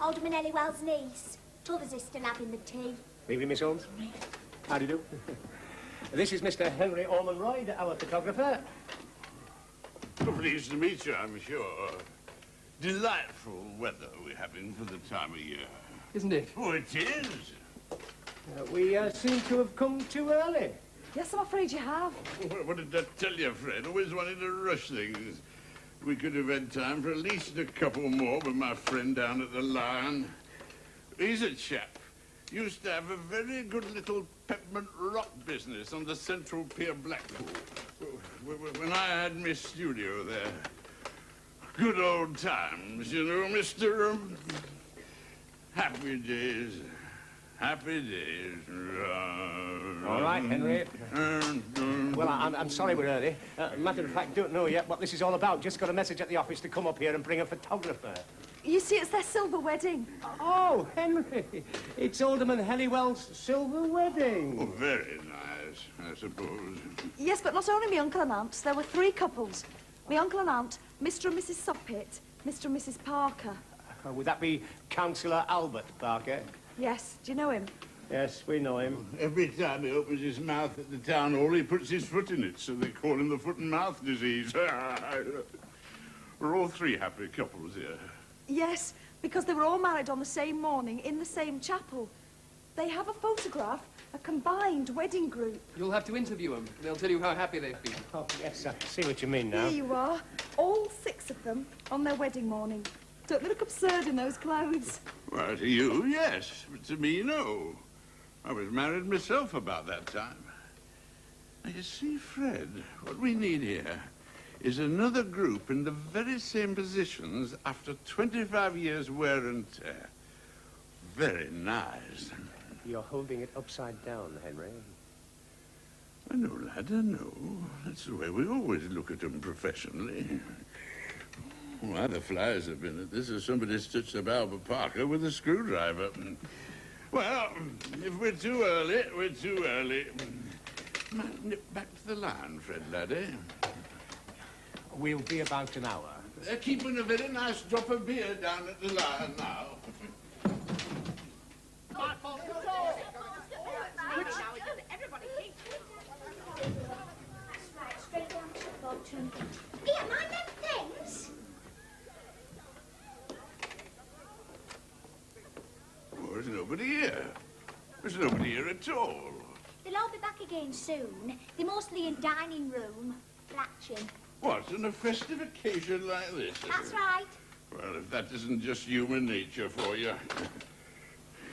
Alderman Ellywell's niece. T'other's is still having the tea. Evening, Miss Holmes. How do you do? This is Mr. Henry Ormonroyd, our photographer. Oh, pleased to meet you, I'm sure. Delightful weather we're having for the time of year. Isn't it? Oh, it is. We seem to have come too early. Yes, I'm afraid you have. Well, what did that tell you, Fred? Always wanted to rush things. We could have had time for at least a couple more with my friend down at the Lion. He's a chap. Used to have a very good little peppermint rock business on the Central Pier, Blackpool. When I had my studio there. Good old times, you know, Mr. Happy days. Happy days. All right, Henry. Well, I'm sorry we're early. Matter of fact, don't know yet what this is all about. Just got a message at the office to come up here and bring a photographer. You see, it's their silver wedding. Oh, Henry. It's Alderman Hellywell's silver wedding. Oh, very nice, I suppose. Yes, but not only my uncle and aunt. There were 3 couples. My uncle and aunt, Mr. and Mrs. Soppit, Mr. and Mrs. Parker. Would that be Councillor Albert Parker? Yes, do you know him? Yes, we know him. Every time he opens his mouth at the town hall, he puts his foot in it, so they call him the foot and mouth disease. We're all 3 happy couples here. Yes, because they were all married on the same morning in the same chapel. They have a photograph, a combined wedding group. You'll have to interview them. They'll tell you how happy they've been. Oh, yes, I see what you mean now. Here you are, all 6 of them on their wedding morning. Don't they look absurd in those clothes? Well, to you, yes, but to me, no. I was married myself about that time. Now, you see, Fred, what we need here is another group in the very same positions after 25 years wear and tear. Very nice. You're holding it upside down, Henry. I know, lad, I know. That's the way we always look at them professionally. Why the flies have been at this if somebody stitched up Albert Parker with a screwdriver. Well, if we're too early, we're too early. Might nip back to the Lion, Fred, laddie. We'll be about an hour. They're keeping a very nice drop of beer down at the Lion now. Here, mind them things. Well, there's nobody here. There's nobody here at all. They'll all be back again soon. They're mostly in dining room, latching. What, on a festive occasion like this? That's right. Well, if that isn't just human nature for you.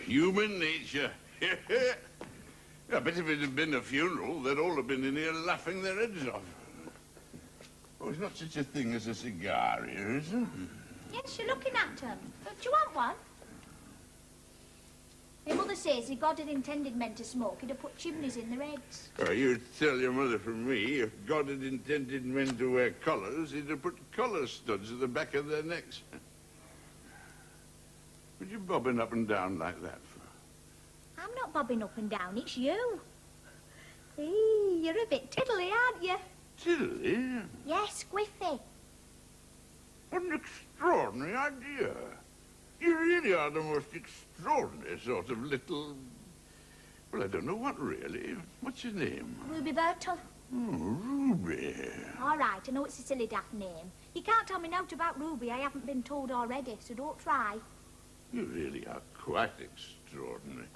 Human nature. I bet if it had been a funeral, they'd all have been in here laughing their heads off. Oh, there's not such a thing as a cigar here, is there? Yes, you're looking at them. Do you want one? Your mother says if God had intended men to smoke, he'd have put chimneys in their heads. Oh, you'd tell your mother from me, if God had intended men to wear collars, he'd have put collar studs at the back of their necks. What you bobbing up and down like that for? I'm not bobbing up and down, it's you. Hey, you're a bit tiddly, aren't you? Tiddly? Yes, squiffy. What an extraordinary idea. You really are the most extraordinary sort of little... Well, I don't know what, really. What's your name? Ruby Birtle. Oh, Ruby. All right, I know it's a silly daft name. You can't tell me nought about Ruby I haven't been told already, so don't try. You really are quite extraordinary.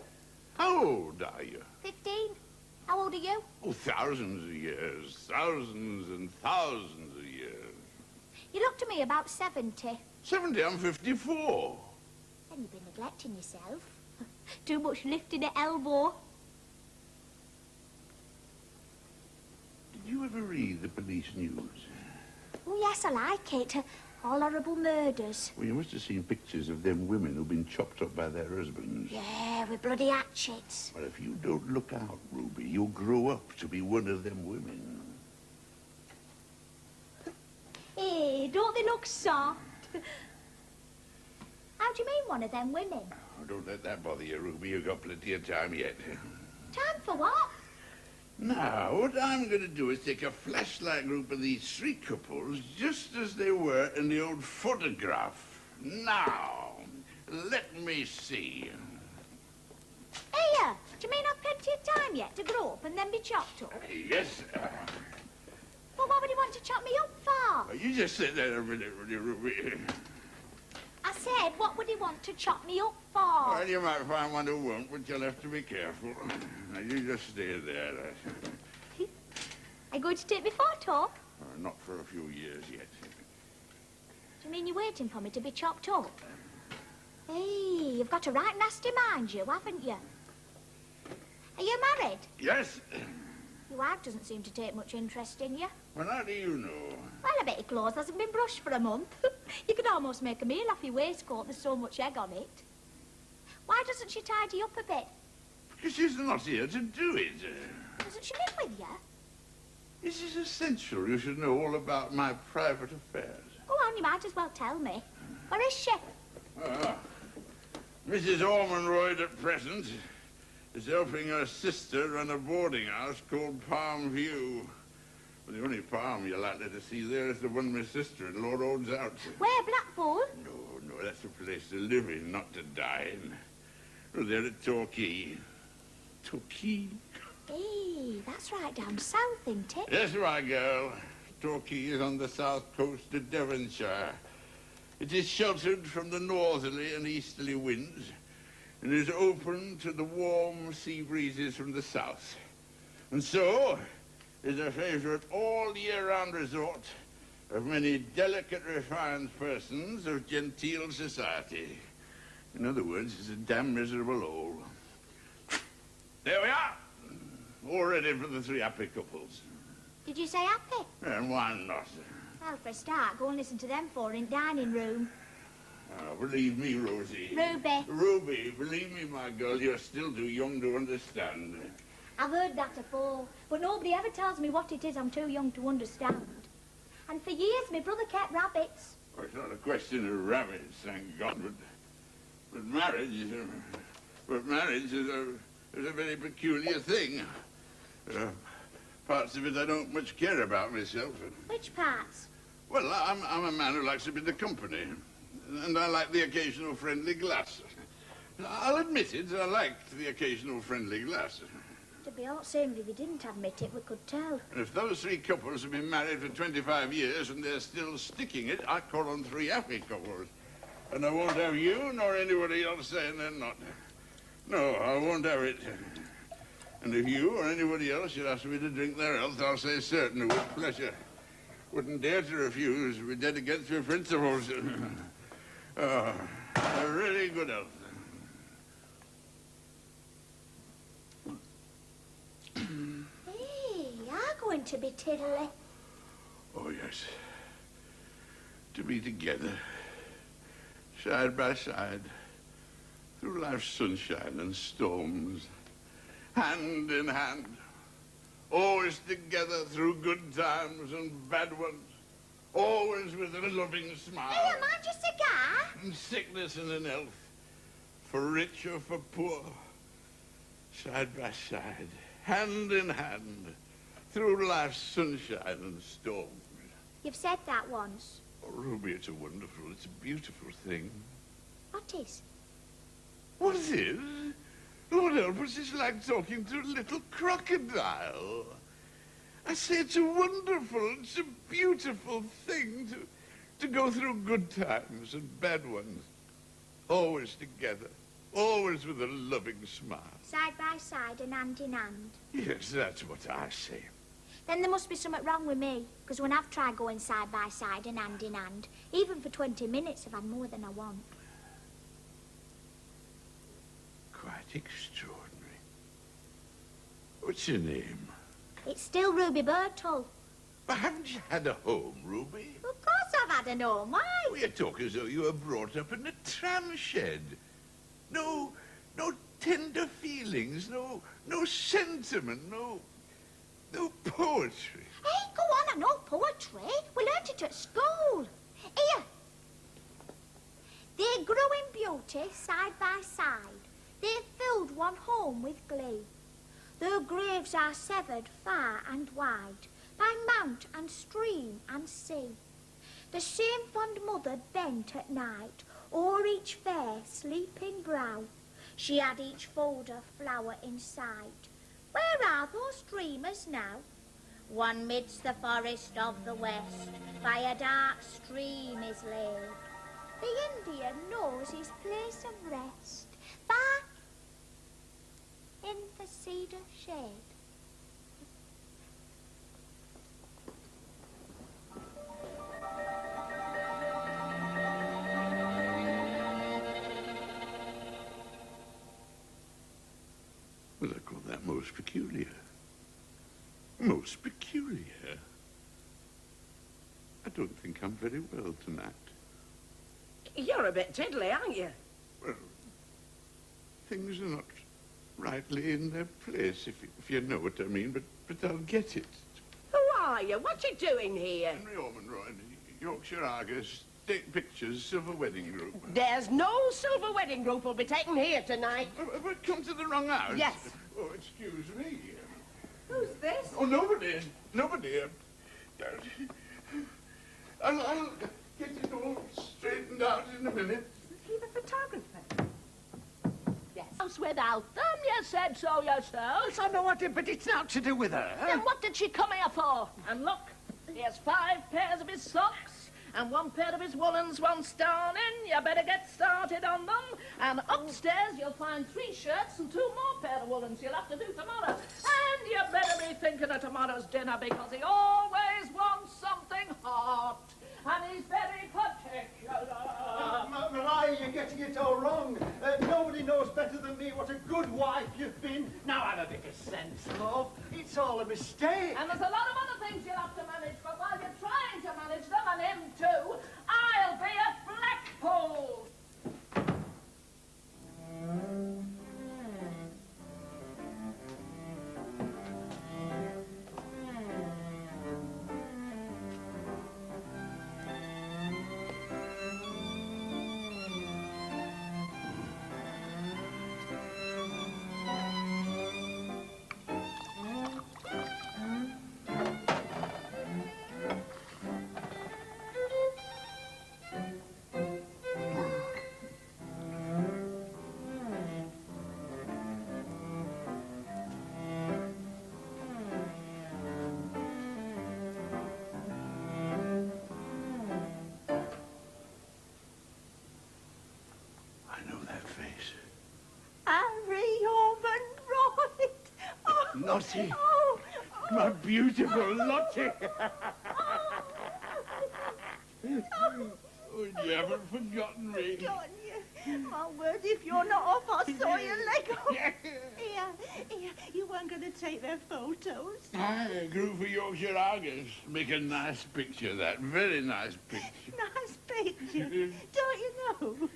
How old are you? 15. How old are you? Oh, thousands of years. Thousands and thousands of years. You look to me about 70. 70, I'm 54. Then you've been neglecting yourself. Too much lifting at elbow. Did you ever read the police news? Oh, yes, I like it. All horrible murders. Well, you must have seen pictures of them women who've been chopped up by their husbands. Yeah, with bloody hatchets. Well, if you don't look out, Ruby, you'll grow up to be one of them women. Hey, don't they look soft? How do you mean one of them women? Oh, don't let that bother you, Ruby. You've got plenty of time yet. Time for what? Now, what I'm going to do is take a flashlight group of these 3 couples just as they were in the old photograph. Now, Let me see. Here, do you mean I've plenty of time yet to grow up and then be chopped up? Yes. Well, what would he want to chop me up for? You just sit there a minute, will you, Ruby? I said, what would he want to chop me up for? Well, you might find one who won't, but you'll have to be careful. Now, you just stay there. Are you going to take me photo? Not for a few years yet. Do you mean you're waiting for me to be chopped up? Hey, you've got a right nasty mind, you, haven't you? Are you married? Yes. Your wife doesn't seem to take much interest in you. Well, how do you know? Well, I bet your clothes hasn't been brushed for a month. You could almost make a meal off your waistcoat, there's so much egg on it. Why doesn't she tidy up a bit? Because she's not here to do it. Doesn't she live with you? It is essential you should know all about my private affairs. Go on, you might as well tell me. Where is she? Mrs. Ormonroyd at present is helping her sister run a boarding house called Palm View. But the only palm you're likely to see there is the one my sister-in-law owns out. Where, Blackpool? No, that's a place to live in, not to die in. Oh, they're at Torquay. Torquay? Hey, that's right down south, isn't it? Yes, my girl. Torquay is on the south coast of Devonshire. It is sheltered from the northerly and easterly winds and is open to the warm sea breezes from the south. And so is a favorite all-year-round resort of many delicate, refined persons of genteel society. In other words, it's a damn miserable hole. There we are. All ready for the 3 happy couples. Did you say happy? And why not? Well, for a start, go and listen to them 4 in dining room. Believe me, Rosie. Ruby. Ruby, believe me, my girl, you're still too young to understand. I've heard that afore, but nobody ever tells me what it is I'm too young to understand. And for years, my brother kept rabbits. Well, it's not a question of rabbits, thank God, but marriage is a very peculiar thing. Parts of it I don't much care about myself. Which parts? Well, I'm a man who likes a bit of company, and I like the occasional friendly glass. I'll admit it, I liked the occasional friendly glass. To be all same, if you didn't admit it, we could tell. And if those 3 couples have been married for 25 years and they're still sticking it, I call them 3 happy couples. And I won't have you nor anybody else saying they're not. No, I won't have it. And if you or anybody else should ask me to drink their health, I'll say certainly with pleasure. Wouldn't dare to refuse. We're dead against your principles. A really good health. Hey, you're going to be tiddly. Oh, yes. To be together, side by side, through life's sunshine and storms, hand in hand, always together through good times and bad ones, always with a loving smile. Hey, mind your cigar? In sickness and in health, for rich or for poor, side by side, hand in hand, through life's sunshine and storms. You've said that once. Oh, Ruby, it's a beautiful thing. What is? What is? Lord help us, it's like talking to a little crocodile. I say it's a beautiful thing to go through good times and bad ones. Always together, always with a loving smile. Side by side and hand in hand. Yes, that's what I say. Then there must be something wrong with me, because when I've tried going side by side and hand in hand, even for 20 minutes, I've had more than I want. Quite extraordinary. What's your name? It's still Ruby Birtle. Well, haven't you had a home, Ruby? Of course I've had an home. Why? Oh, you talk as though you were brought up in a tram shed. No tender feelings, no sentiment, no poetry. Hey, go on, I know poetry. We learnt it at school. Here. They grew in beauty side by side. They filled one home with glee. Their graves are severed far and wide by mount and stream and sea. The same fond mother bent at night o'er each fair sleeping brow. She had each fold of flower inside. Where are those dreamers now? One midst the forest of the west, by a dark stream is laid. The Indian knows his place of rest, far in the cedar shade. Well, I call that most peculiar. Most peculiar. I don't think I'm very well tonight. You're a bit tiddly, aren't you? Well, things are not rightly in their place, if you know what I mean, but I'll get it. Who are you? What you doing here? Henry Ormonroyd, Yorkshire Argus, take pictures, silver wedding group. There's no silver wedding group will be taken here tonight. But come to the wrong house. Yes. Oh, excuse me. Who's this? Oh, nobody. Nobody. I'll get it all straightened out in a minute. Is he the photographer? Yes. House without them, you said so yourself. Yes, I know I did, but it's not to do with her. Then what did she come here for? And look, he has 5 pairs of his socks and 1 pair of his woolens, 1 starn in. You better get started on them. And upstairs you'll find 3 shirts and 2 more pair of woolens you'll have to do tomorrow. And you better be thinking of tomorrow's dinner because he always wants something hot. And he's very particular. Maria, you're getting it all wrong. Nobody knows better than me what a good wife you've been. Now have a bit of sense, love. It's all a mistake. And there's a lot of other things you'll have to manage, but while you're trying to manage them, and him too, I'll be at Blackpool. Lottie. My beautiful Lottie. Oh, you haven't forgotten me. Don't you? My word, if you're not off, I'll saw your leg off. Here, you weren't going to take their photos. I grew for Yorkshire Argus. Make a nice picture, that. Very nice picture. Nice picture. Don't you know?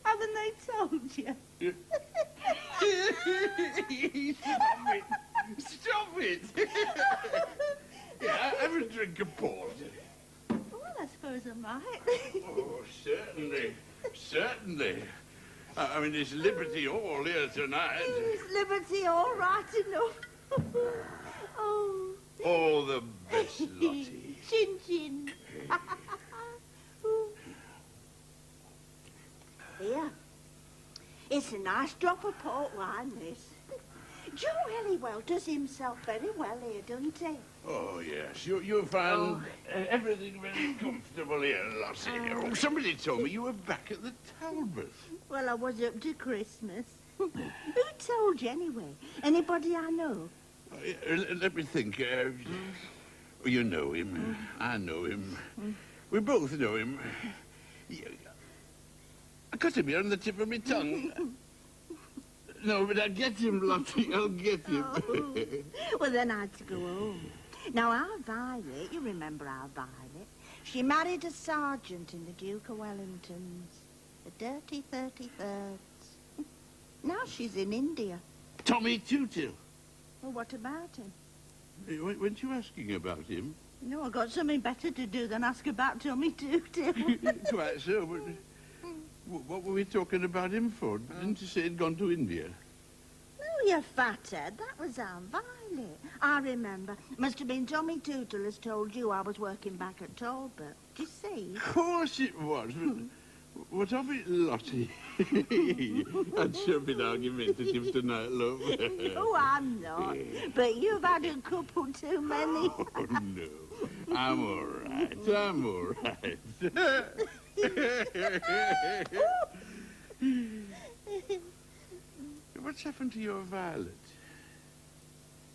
Haven't they told you? Stop it. Stop it. Yeah, have a drink of port. Well, I suppose I might. Oh, certainly. Certainly. I mean, it's Liberty Hall here tonight. Is Liberty all right enough? Oh. All the best, Lottie. Chin chin. Here. It's a nice drop of port wine, this. Joe Helliwell does himself very well here, doesn't he? Oh, yes. You'll find everything very comfortable here, Lottie. Oh, somebody told me you were back at the Talbot. Well, I was up to Christmas. Who told you, anyway? Anybody I know? Let me think. You know him. I know him. We both know him. I got him here on the tip of my tongue. No, but I'll get him, Lottie. I'll get him. Oh. Well, then I had to go home. Now, our Violet, you remember our Violet? She married a sergeant in the Duke of Wellington's. The dirty 33rds. Now she's in India. Tommy Tootle. Well, what about him? Weren't you asking about him? No, I got something better to do than ask about Tommy Tootle. Quite so, but what were we talking about him for? Didn't you say he'd gone to India? Oh, you fathead. That was our Violet. I remember. Must have been Tommy Tootle has told you I was working back at Talbot. Do you see? Of course it was. But What of it, Lottie? I'd sure been argumentative tonight, love. No, I'm not. But you've had a couple too many. Oh, no. I'm all right. I'm all right. What's happened to your Violet?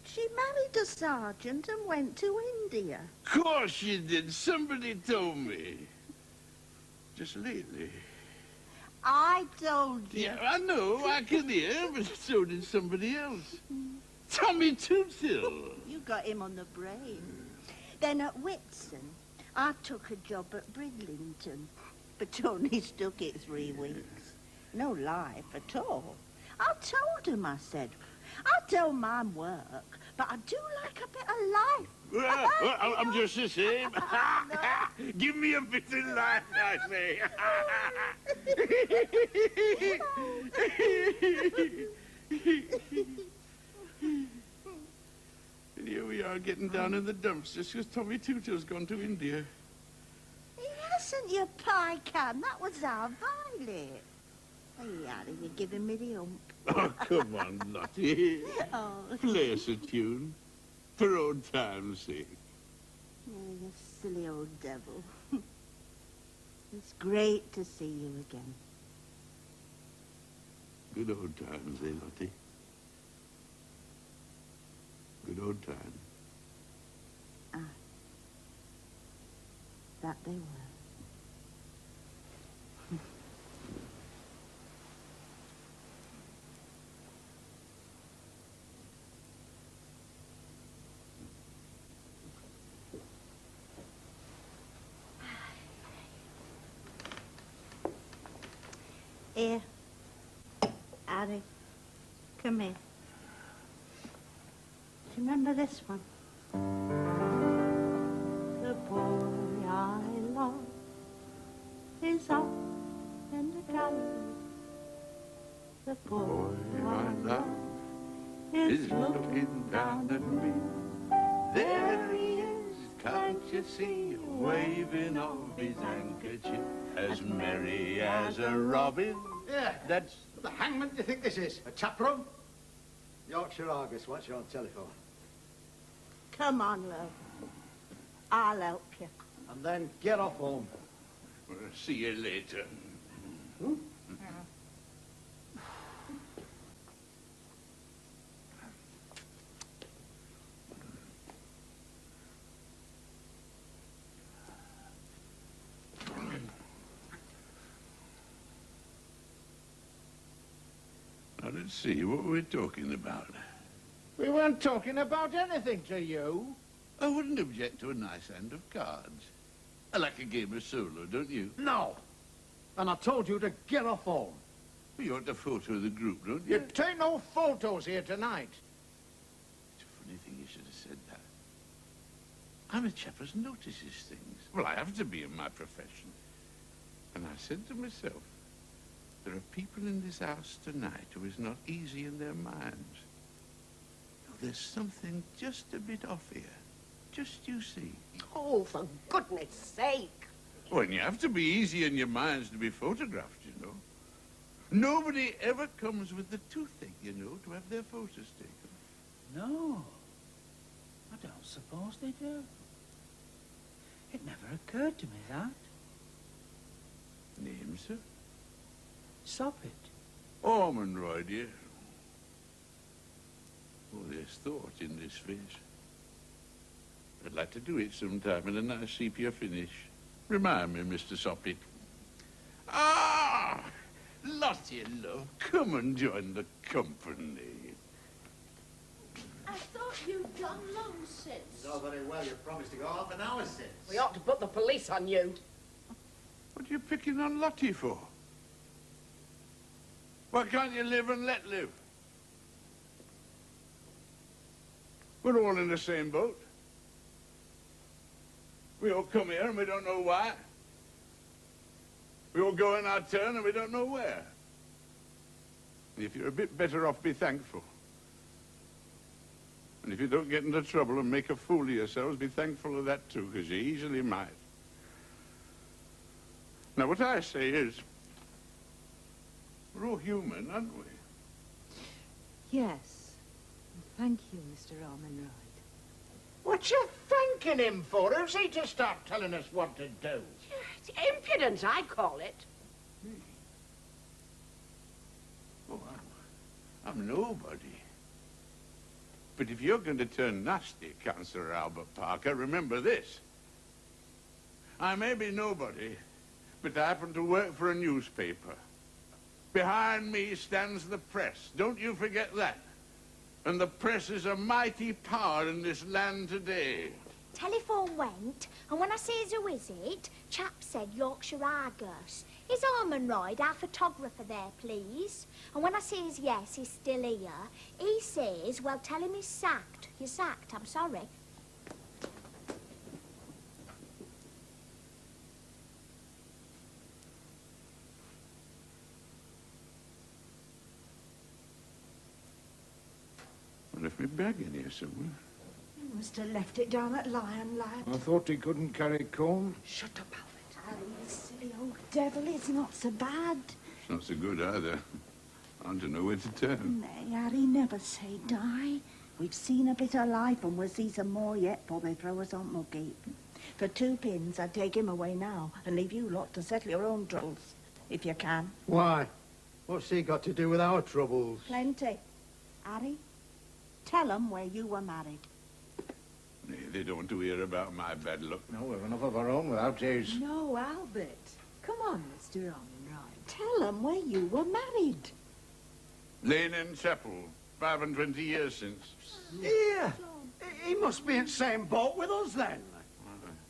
She married a sergeant and went to India. Of course she did. Somebody told me. Just lately. I told you. Yeah, I know. I can hear, but so did somebody else. Tommy Tootsill. You got him on the brain. Then at Whitson, I took a job at Bridlington, but only stuck it 3 weeks. No life at all. I told him, I said, I don't mind work, but I do like a bit of life. Well, I'm just the same. Give me a bit of life, I say. And here we are getting down in the dumps just because Tommy Tooter's gone to India. He hasn't, you pie can. That was our Violet. Oh, yeah, you're giving me the hump. Oh, come on, Lottie. Oh. Play us a tune. For old time's sake. Oh, you silly old devil. It's great to see you again. Good old times, eh, Lottie? Good old times. Ah. That they were. Here. Harry, come here. Do you remember this one? The boy I love is up in the gallery. The boy I love is looking down at me. There he is, can't you see, waving off his handkerchief, as merry as a robin. Yeah, that's... The hangman do you think this is? A tap room? Yorkshire Argus, what's you on telephone? Come on, love. I'll help you. And then get off home. Well, see you later. Now, let's see, what were we talking about? We weren't talking about anything to you. I wouldn't object to a nice hand of cards. I like a game of solo, don't you? No. And I told you to get off home. You want a photo of the group, don't you? You take no photos here tonight. It's a funny thing you should have said that. I'm a chap as notices things. Well, I have to be in my profession. And I said to myself, there are people in this house tonight who is not easy in their minds. Now, there's something just a bit off here. Just you see. Oh, for goodness sake. Well, you have to be easy in your minds to be photographed, you know. Nobody ever comes with the toothache, you know, to have their photos taken. No. I don't suppose they do. It never occurred to me that. Name, sir? Stop it. Ormonroyd, yes. Oh, there's thought in this face. I'd like to do it sometime in a nice sepia finish. Remind me, Mr. Soppy. Ah! Lottie, love, come and join the company. I thought you'd gone long since. Oh, very well. You promised to go half an hour since. We ought to put the police on you. What are you picking on Lottie for? Why can't you live and let live? We're all in the same boat. We all come here and we don't know why. We all go in our turn and we don't know where. And if you're a bit better off, be thankful. And if you don't get into trouble and make a fool of yourselves, be thankful of that too, because you easily might. Now, what I say is, We're all human, aren't we? Yes. Thank you, Mr. Ormonroyd. What you thanking him for? Who's he to start telling us what to do? It's impudence, I call it. Oh, I'm nobody. But if you're going to turn nasty, Councillor Albert Parker, remember this. I may be nobody, but I happen to work for a newspaper. Behind me stands the press. Don't you forget that. And the press is a mighty power in this land today. Telephone went, and when I says who is it, chap said Yorkshire Argus. Is Ormonroyd our photographer there, please? And when I says yes, he's still here, he says, well, tell him he's sacked. You're sacked, I'm sorry. I left my bag in here somewhere. You must have left it down at Lion, lad. I thought he couldn't carry comb. Shut up, Albert. Harry, you silly old devil, it's not so bad. It's not so good either. I don't know where to turn. Nay, Harry, never say die. We've seen a bit of life and we'll see some more yet before they throw us on Muggy. For 2 pins, I'd take him away now and leave you lot to settle your own troubles, if you can. Why? What's he got to do with our troubles? Plenty. Harry, tell 'em where you were married. Nay, they don't want to hear about my bad luck. No, we've enough of our own without his. No, Albert. Come on, Mr. Ormonroyd. Tell 'em where you were married. Lane End Chapel, 25 years since. Yeah. He must be in the same boat with us then.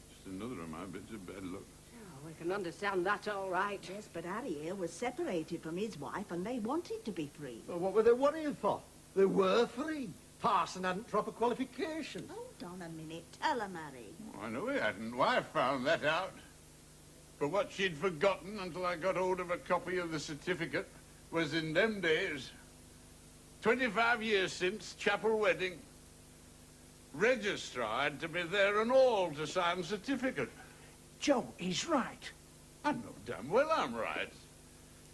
Just another of my bits of bad luck. Oh, we can understand that all right. Yes, but Harry here was separated from his wife and they wanted to be free. Well, what were they worrying for? They were free. Parson hadn't proper qualifications. Hold on a minute. Tell 'em, Harry. I know he hadn't. Wife found that out. But what she'd forgotten until I got hold of a copy of the certificate was in them days, 25 years since chapel wedding, registrar had to be there and all to sign certificate. Joe, he's right. I know damn well I'm right.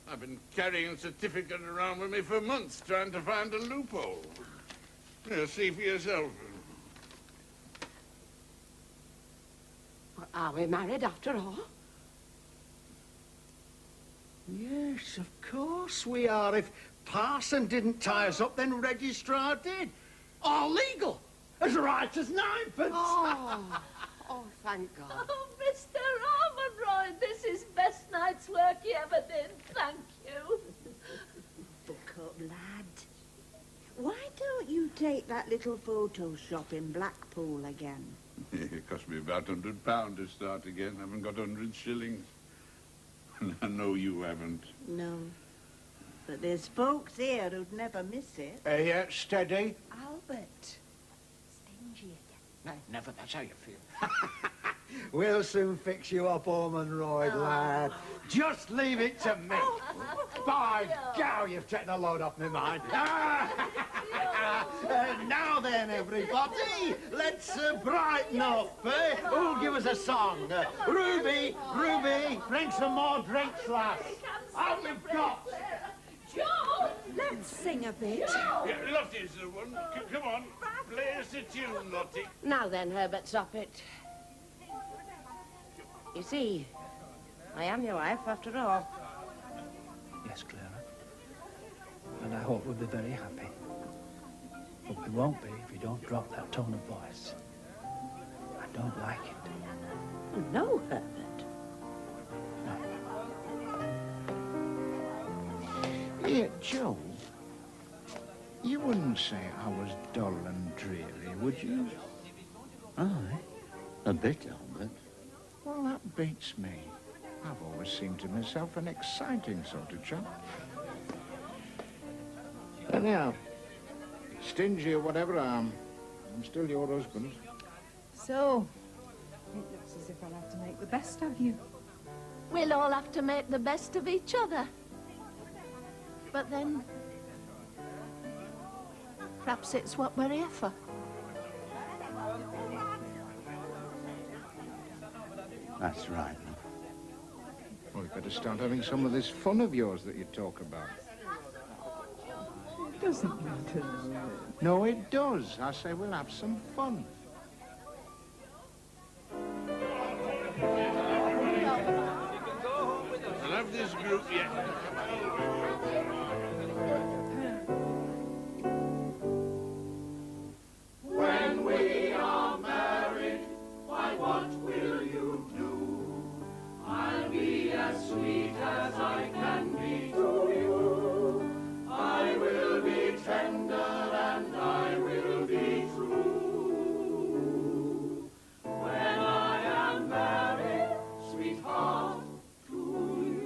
I've been carrying certificate around with me for months trying to find a loophole. Here, see for yourself. Well, are we married after all? Yes, of course we are. If Parson didn't tie us up, then Registrar did. All legal. As right as ninepence. Oh, thank God. Oh, Mr. Ormonroyd, this is best night's work you ever did. Thank you. Buck up, lad. Why don't you take that little photo shop in Blackpool again? It cost me about £100 to start again. I haven't got 100 shillings. And I know you haven't. No. But there's folks here who'd never miss it. Yeah, steady. Albert. Stingy again. No, never, that's how you feel. We'll soon fix you up, Ormonroyd, lad. Just leave it to me. By gow, you've taken a load off my mind. Now then, everybody, let's brighten up, eh? Who'll give us a song? Ruby, bring some more drinks, lass. Out we've got. Joe! Let's sing a bit. Yeah, Lottie's the one. Come on, play us a tune, Lottie. Now then, Herbert, stop it. You see, I am your wife after all. Yes, Clara. And I hope we'll be very happy. But we won't be if you don't drop that tone of voice. I don't like it. No, Herbert. Yeah, Joe, you wouldn't say I was dull and dreary, would you? Aye, a bit, Albert. Well, that beats me. I've always seemed to myself an exciting sort of chap. Anyhow, stingy or whatever I'm still your husband. So, it looks as if I'll have to make the best of you. We'll all have to make the best of each other. But then, perhaps it's what we're here for. That's right, love. Well, you better start having some of this fun of yours that you talk about. It doesn't matter, does it? No, it does. I say we'll have some fun. I'll have this group yet. When we are married, why what will you do? I'll be as sweet as I can be to you. I will be tender and I will be true. When I am married, sweetheart, to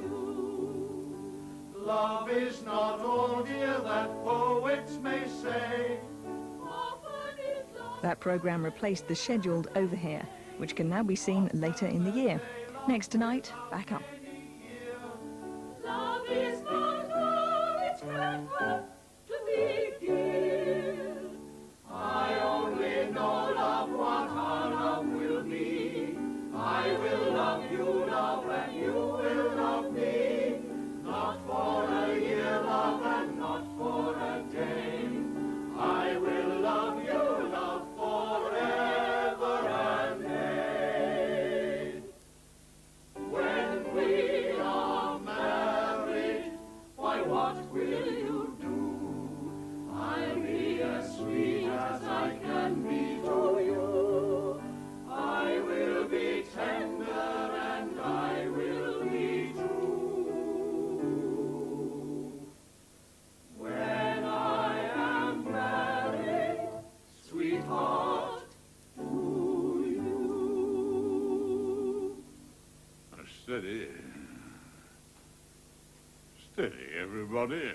you. Love is not all, dear, that poets may say. That programme replaced the scheduled Over Here, which can now be seen later in the year. Next tonight, Back Up. Love is not all, it's better to be dear. I only know, love, what our love will be. I will love you, love, and you will love me. Not for a year, love, and not for a day. I will love you, love, forever and ever. When we are married, why what will you do? I'll be as sweet as I can be to you. I will be tender and I will be true. When I am married, sweetheart, to you. Steady. Steady, everybody.